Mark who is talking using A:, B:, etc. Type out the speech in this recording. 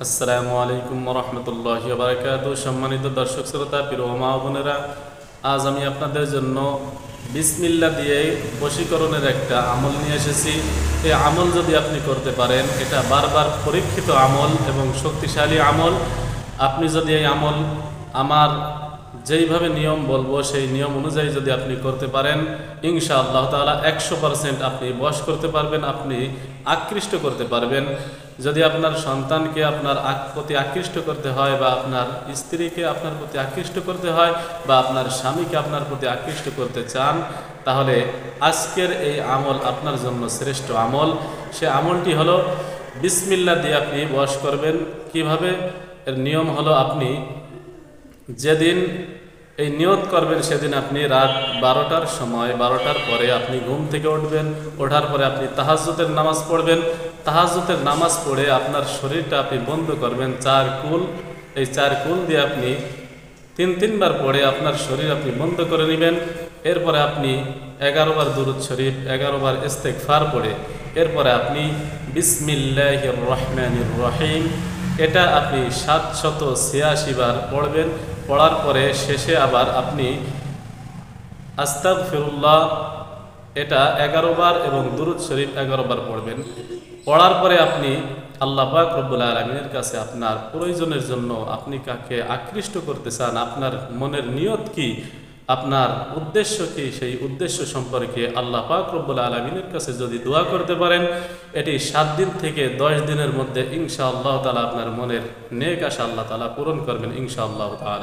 A: আসসালামু আলাইকুম রহমতুল্লাহি ওয়া বারাকাতুহু। সম্মানিত দর্শক শ্রোতা, প্রিয় মা বোনেরা, আজ আমি আপনাদের জন্য বিসমিল্লাহ দিয়ে বশীকরণের একটা আমল নিয়ে এসেছি। এই আমল যদি আপনি করতে পারেন, এটা বারবার পরীক্ষিত আমল এবং শক্তিশালী আমল। আপনি যদি এই আমল আমার যেইভাবে নিয়ম বলবো সেই নিয়ম অনুযায়ী যদি আপনি করতে পারেন, ইনশাআল্লাহ তাআলা 100% আপনি বশ করতে পারবেন, আপনি আকৃষ্ট করতে পারবেন। যদি আপনার সন্তানকে আপনার প্রতি আকৃষ্ট করতে হয়, বা আপনার স্ত্রীকে আপনার প্রতি আকৃষ্ট করতে হয়, বা আপনার স্বামীকে আপনার প্রতি আকৃষ্ট করতে চান, তাহলে আজকের এই আমল আপনার জন্য শ্রেষ্ঠ আমল। সে আমলটি হলো বিসমিল্লাহ দিয়ে আপনি বশ করবেন। কিভাবে? এর নিয়ম হলো, আপনি যেদিন এই নিয়ত করবেন সেদিন আপনি রাত 12টার সময়, 12টার পরে আপনি ঘুম থেকে উঠবেন। ওঠার পরে আপনি তাহাজ্জুদের নামাজ পড়বেন। তাহাজ্জুদের নামাজ পড়ে আপনার শরীরটা আপনি বন্ধ করবেন 4 কুল। এই 4 কুল দিয়ে আপনি তিনবার পড়ে আপনার শরীর আপনি বন্ধ করে নেবেন। এরপরে আপনি 11 বার দুরূদ শরীফ, 11 বার ইস্তেগফার পড়ে এরপরে আপনি বিসমিল্লাহির রহমানির রহিম এটা আপনি 786 বার পড়বেন। পড়ার পরে শেষে আবার আপনি আস্তাগফিরুল্লাহ এটা 11 বার এবং দুরূদ শরীফ 11 বার পড়বেন। পড়ার পরে আপনি আল্লাহ পাক রব্বুল আলামিনের কাছে আপনার প্রয়োজনের জন্য, আপনি কাকে আকৃষ্ট করতে চান, আপনার মনের নিয়ত কি, আপনার উদ্দেশ্য কি, সেই উদ্দেশ্য সম্পর্কে আল্লাহ পাক রব্বুল আলামিনের কাছে যদি দোয়া করতে পারেন, এটি 7 দিন থেকে 10 দিনের মধ্যে ইনশাআল্লাহ তাআলা আপনার মনের নেক আশা আল্লাহ তাআলা পূরণ করবেন ইনশাআল্লাহ তাআলা।